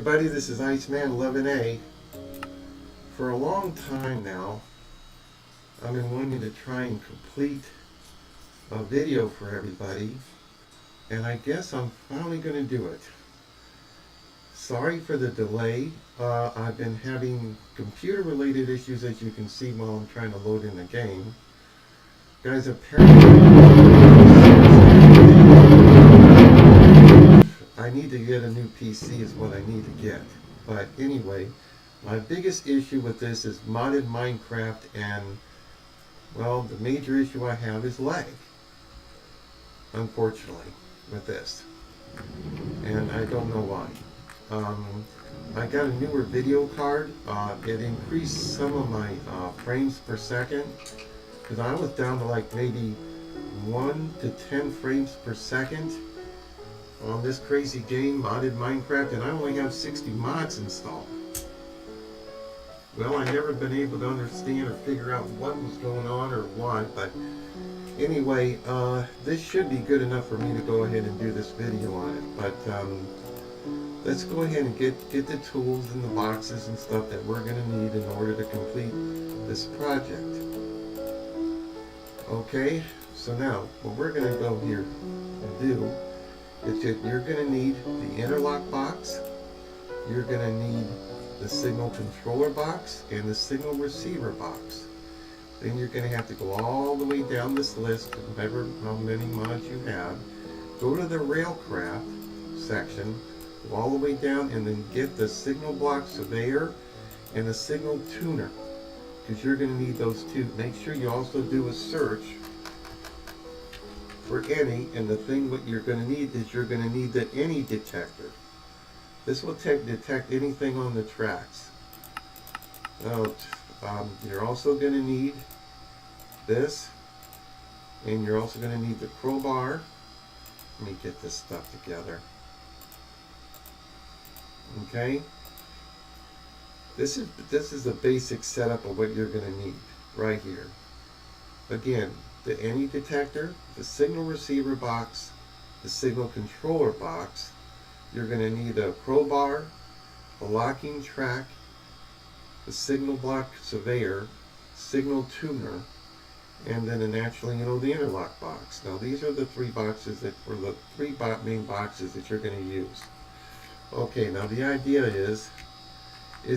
everybody, this is Iceman 11A. For a long time now, I've been wanting to try and complete a video for everybody, and I guess I'm finally going to do it. Sorry for the delay. I've been having computer-related issues, as you can see, while I'm trying to load in the game. Guys, apparently I need to get a new PC is what I need to get. But anyway, my biggest issue with this is modded Minecraft, and well, the major issue I have is lag, unfortunately, with this, and I don't know why. I got a newer video card. It increased some of my frames per second, because I was down to like maybe 1 to 10 frames per second on this crazy game, modded Minecraft, and I only have 60 mods installed. Well, I never been able to understand or figure out what was going on or why, but anyway, this should be good enough for me to go ahead and do this video on it. But let's go ahead and get the tools and the boxes and stuff that we're going to need in order to complete this project. Okay, so now what we're going to go here and do is that you're going to need the interlock box, you're going to need the signal controller box and the signal receiver box. Then you're going to have to go all the way down this list, remember how many mods you have, go to the Railcraft section, go all the way down, and then get the signal block surveyor and the signal tuner, because you're going to need those two. Make sure you also do a search for any, and the thing what you're going to need is you're going to need the any detector. This will detect anything on the tracks. Now, you're also going to need this, and you're also going to need the crowbar. Let me get this stuff together. Okay, this is the basic setup of what you're going to need right here. Again, the any detector, the signal receiver box, the signal controller box. You're going to need a crowbar, a locking track, the signal block surveyor, signal tuner, and then naturally, the interlock box. Now these are the three boxes or the three main boxes that you're going to use. Okay, now the idea is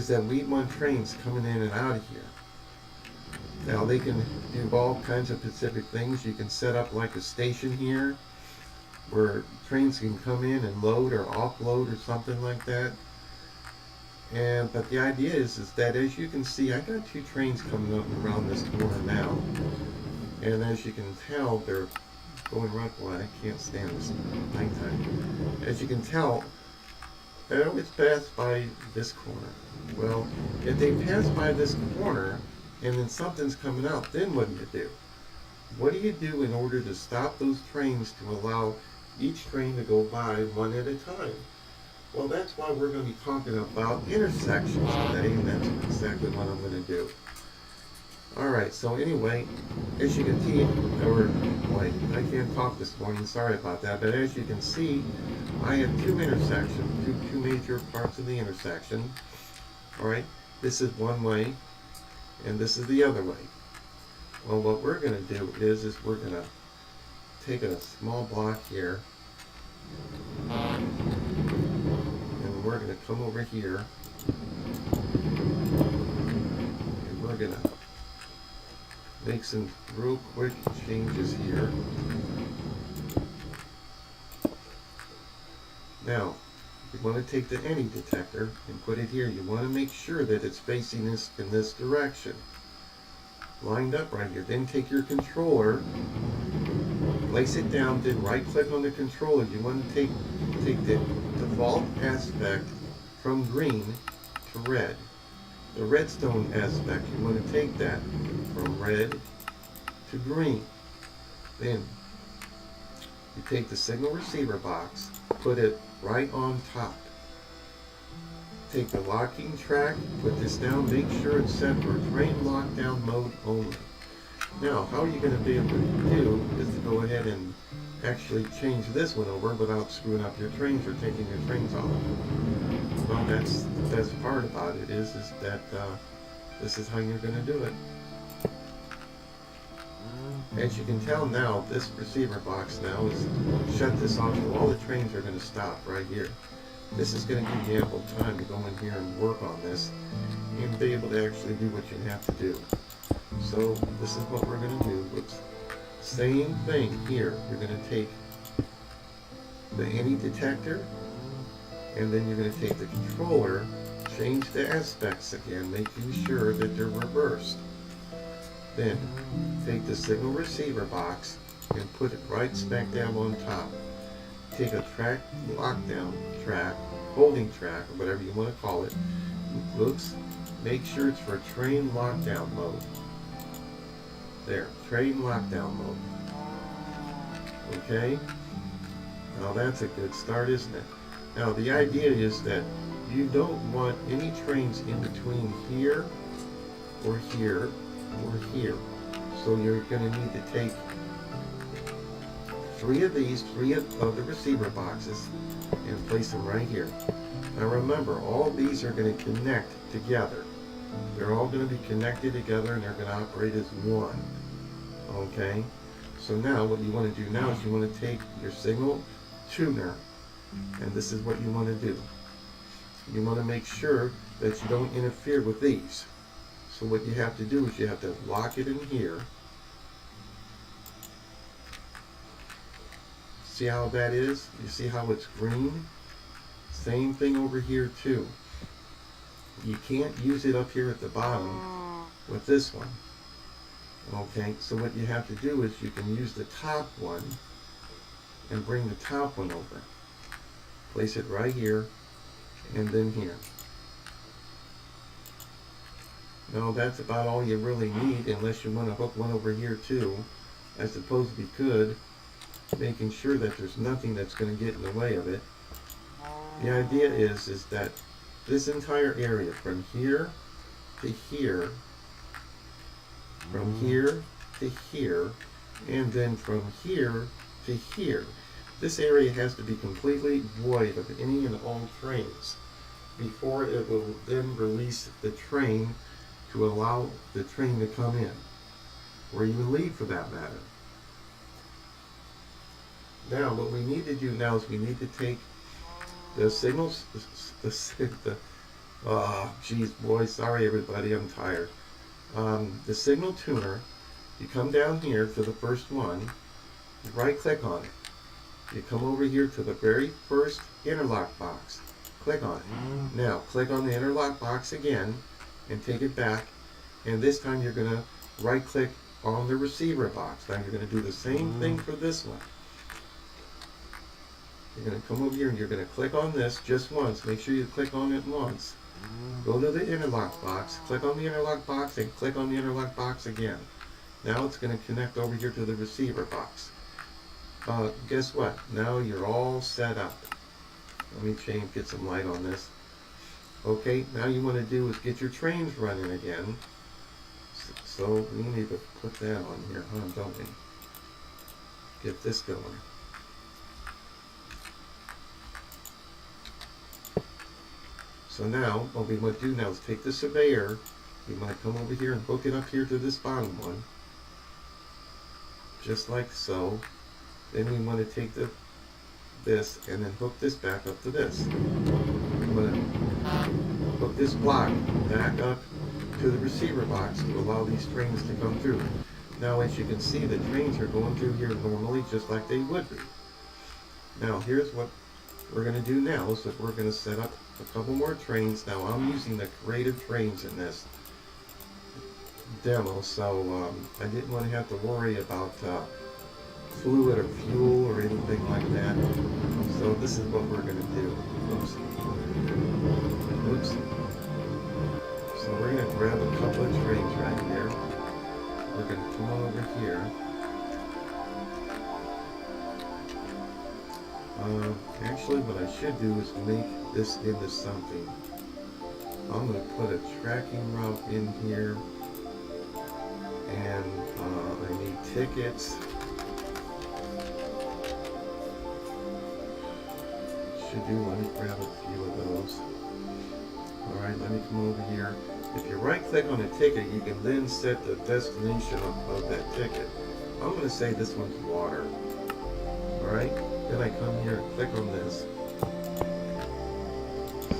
that we want trains coming in and out of here. Now they can do all kinds of specific things. You can set up like a station here where trains can come in and load or offload or something like that. But the idea is that, as you can see, I got two trains coming up around this corner now, and as you can tell, they're going right. Well, I can't stand this nighttime. As you can tell, they always pass by this corner. Well, if they pass by this corner and then something's coming out, then what do you do? What do you do in order to stop those trains to allow each train to go by one at a time? Well, that's why we're going to be talking about intersections today, and that's exactly what I'm going to do. Alright, so anyway, as you can see, I can't talk this morning, sorry about that, but as you can see, I have two intersections, two major parts of the intersection. Alright, this is one way, and this is the other way. Well, what we're going to do is we're going to take a small block here, and we're going to come over here, and we're going to make some real quick changes here. Now, you want to take the any detector and put it here. You want to make sure that it's facing this in this direction, lined up right here. Then take your controller, place it down, then right click on the controller. You want to take the default aspect from green to red. The redstone aspect, you want to take that from red to green. Then you take the signal receiver box, put it right on top. Take the locking track, put this down, make sure it's set for train lockdown mode only. Now, how are you going to be able to do is to go ahead and actually change this one over without screwing up your trains or taking your trains off. Well, that's the best part about it is that this is how you're going to do it. As you can tell now, this receiver box now is shut this off, so all the trains are going to stop right here. This is going to give you ample time to go in here and work on this and be able to actually do what you have to do. So this is what we're going to do. Whoops. Same thing here. You're going to take the any detector, and then you're going to take the controller, change the aspects again, making sure that they're reversed. Then take the signal receiver box and put it right smack down on top. Take a track lockdown track, holding track, or whatever you want to call it. Oops. Make sure it's for train lockdown mode. There, train lockdown mode. Okay? Now that's a good start, isn't it? Now the idea is that you don't want any trains in between here or here or here. So you're going to need to take three of the receiver boxes and place them right here. Now remember, all these are going to connect together. They're all going to be connected together and they're going to operate as one. Okay? So now what you want to do now is you want to take your signal tuner, and this is what you want to do. You want to make sure that you don't interfere with these. So what you have to do is you have to lock it in here. See how that is? You see how it's green? Same thing over here too. You can't use it up here at the bottom with this one. Okay, so what you have to do is you can use the top one and bring the top one over. Place it right here and then here. Now that's about all you really need, unless you want to hook one over here too. I suppose we could, making sure that there's nothing that's going to get in the way of it. The idea is that this entire area from here to here, from here to here, and then from here to here, this area has to be completely void of any and all trains before it will then release the train to allow the train to come in, or even leave for that matter. Now what we need to do now is we need to take the signals, geez boy, sorry everybody, I'm tired. The signal tuner, you come down here to the first one, you right click on it. You come over here to the very first interlock box, click on it. Now click on the interlock box again and take it back, and this time you're going to right click on the receiver box. Now you're going to do the same thing for this one. You're going to come over here and you're going to click on this just once. Make sure you click on it once. Go to the interlock box, click on the interlock box, and click on the interlock box again. Now it's going to connect over here to the receiver box. Guess what? Now you're all set up. Let me get some light on this. Okay, now you want to do is get your trains running again. So we need to put that on here, huh, don't we? Get this going. So now, what we want to do now is take the surveyor, we want to come over here and hook it up here to this bottom one. Just like so. Then we want to take this and then hook this back up to this. We want to hook this block back up to the receiver box to allow these trains to come through. Now as you can see, the trains are going through here normally just like they would be. Now here's what we're going to do now, is that we're going to set up a couple more trains. Now I'm using the creative trains in this demo, so I didn't want to have to worry about fluid or fuel or anything like that. So this is what we're going to do. Oops. Oops. So we're going to grab a couple of trains right here. We're going to come over here. Actually, what I should do is make this into something. I'm going to put a tracking route in here, and I need tickets. Should do, let me grab a few of those. Alright, let me come over here. If you right click on a ticket, you can then set the destination of that ticket. I'm going to say this one's water. Alright, then I come here and click on this.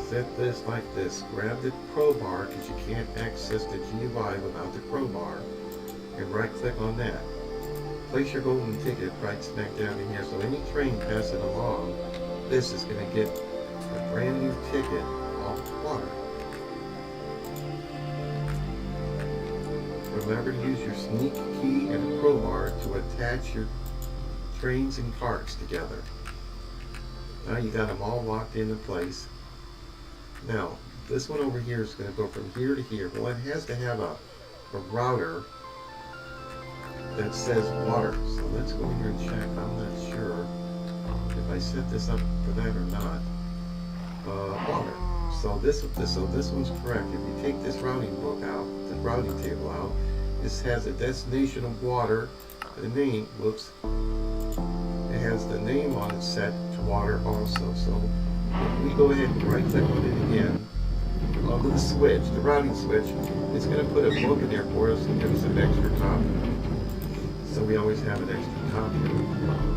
Set this like this. Grab the crowbar because you can't access the GUI without the crowbar. And right click on that. Place your golden ticket right smack down in here. So any train passing along, this is going to get a brand new ticket of water. Remember to use your sneak key and a crowbar to attach your trains and carts together. Now you got them all locked into place. Now, this one over here is going to go from here to here. Well, it has to have a router that says water. So let's go here and check. I'm not sure if I set this up for that or not. Water. So this one's correct. If you take this routing book out, the routing table out, this has a destination of water. The name, whoops, it has the name on it set to water also. So if we go ahead and right click on it again, onto the switch, the routing switch, it's going to put a book in there for us and give us an extra copy. So we always have an extra copy.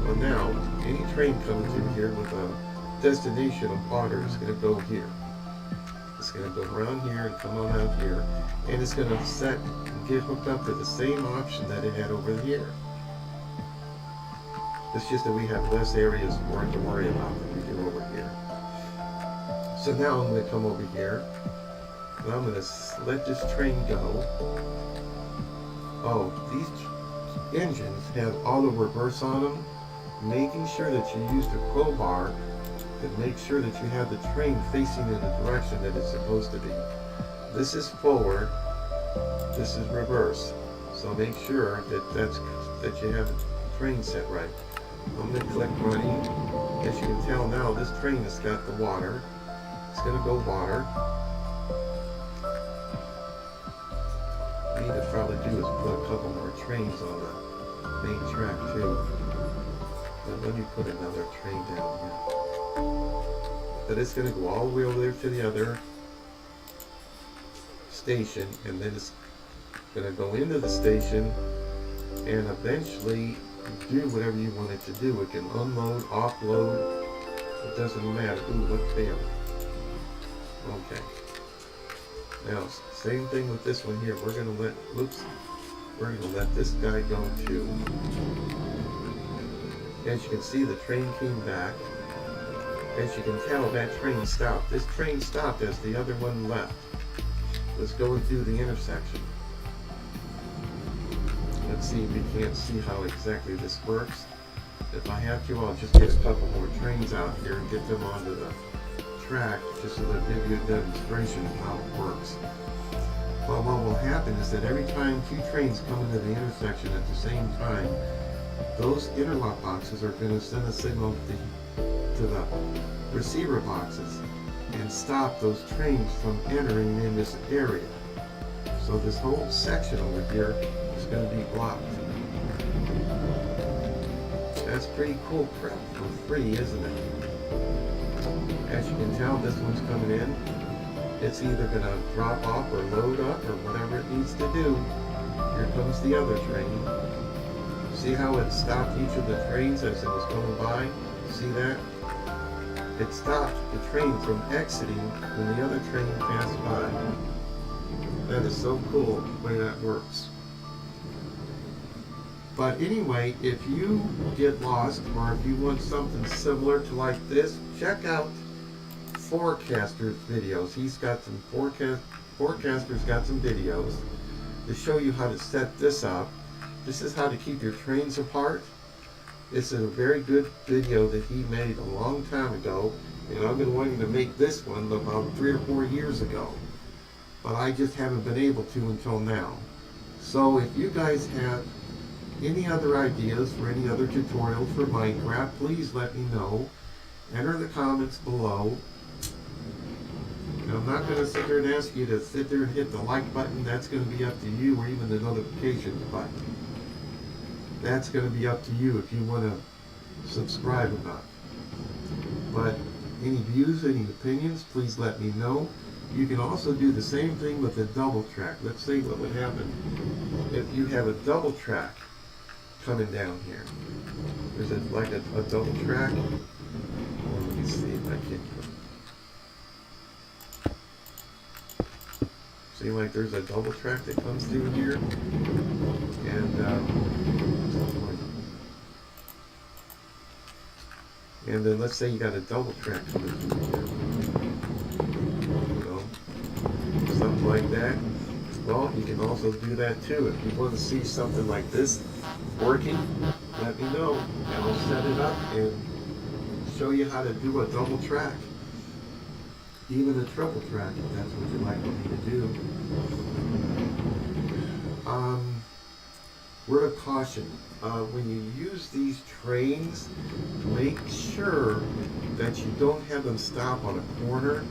Well, now, any train coming through here with a destination of water is going to go here. It's going to go around here and come on out here, and it's going to set and get hooked up to the same option that it had over here. It's just that we have less areas for it to worry about than we do over here. So now I'm going to come over here, and I'm going to let this train go. Oh, these engines have auto reverse on them, making sure that you use the crowbar to make sure that you have the train facing in the direction that it's supposed to be. This is forward, this is reverse. So make sure that you have the train set right. I'm going to click running. As you can tell now, this train has got the water. It's going to go water. What we need to probably do is put a couple more trains on the main track too. But let me put another train down here. But it's going to go all the way over there to the other station, and then it's going to go into the station and eventually do whatever you want it to do. It can unload, offload, it doesn't matter. Ooh, what failed? Okay. Now, same thing with this one here. We're going to let this guy go too. As you can see, the train came back. As you can tell, that train stopped. This train stopped as the other one left. Let's go through the intersection. Let's see if we can't see how exactly this works. If I have to, I'll just get a couple more trains out here and get them onto the track, just so they'll give you a demonstration of how it works. Well, what will happen is that every time two trains come into the intersection at the same time, those interlock boxes are going to send a signal to the receiver boxes and stop those trains from entering in this area. So this whole section over here is going to be blocked. That's pretty cool crap for free, isn't it? As you can tell, this one's coming in. It's either going to drop off or load up or whatever it needs to do. Here comes the other train. See how it stopped each of the trains as it was going by? See that? It stopped the train from exiting when the other train passed by. That is so cool the way that works. But anyway, if you get lost or if you want something similar to like this, check out Forecaster's videos. He's got some Forecaster's got some videos to show you how to set this up. This is how to keep your trains apart. This is a very good video that he made a long time ago, and I've been wanting to make this one about 3 or 4 years ago, but I just haven't been able to until now. So if you guys have any other ideas for any other tutorials for Minecraft, please let me know. Enter the comments below. And I'm not going to sit there and ask you to sit there and hit the like button. That's going to be up to you, or even the notifications button. That's going to be up to you if you want to subscribe or not. But Any views, any opinions, please let me know. You can also do the same thing with a double track. Let's see what would happen if you have a double track coming down here. There's like a double track. Well, let me see if I can. See, like there's a double track that comes through here, and then let's say you got a double track coming through here, you know, something like that. Well, you can also do that too. If you want to see something like this working, let me know, and I'll set it up and show you how to do a double track, even a triple track, if that's what you'd like me to do. Word of caution, when you use these trains, make sure that you don't have them stop on a corner.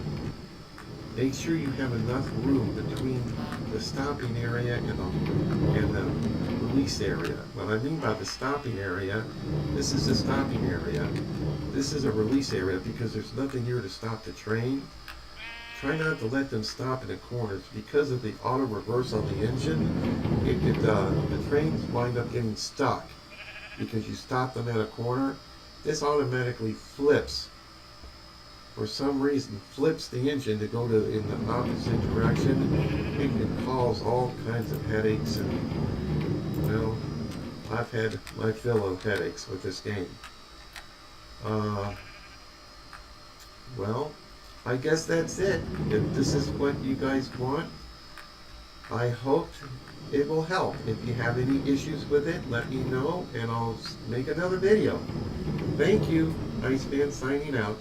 Make sure you have enough room between the stopping area and the release area. What I mean by the stopping area, this is the stopping area. This is a release area because there's nothing here to stop the train. Try not to let them stop in the corners because of the auto reverse on the engine. The trains wind up getting stuck because you stop them at a corner. This automatically flips. For some reason, flips the engine to go in the opposite direction. It can cause all kinds of headaches, and well, I've had my fill of headaches with this game. Well, I guess that's it. If this is what you guys want, I hope it will help. If you have any issues with it, let me know and I'll make another video. Thank you. Iceman signing out.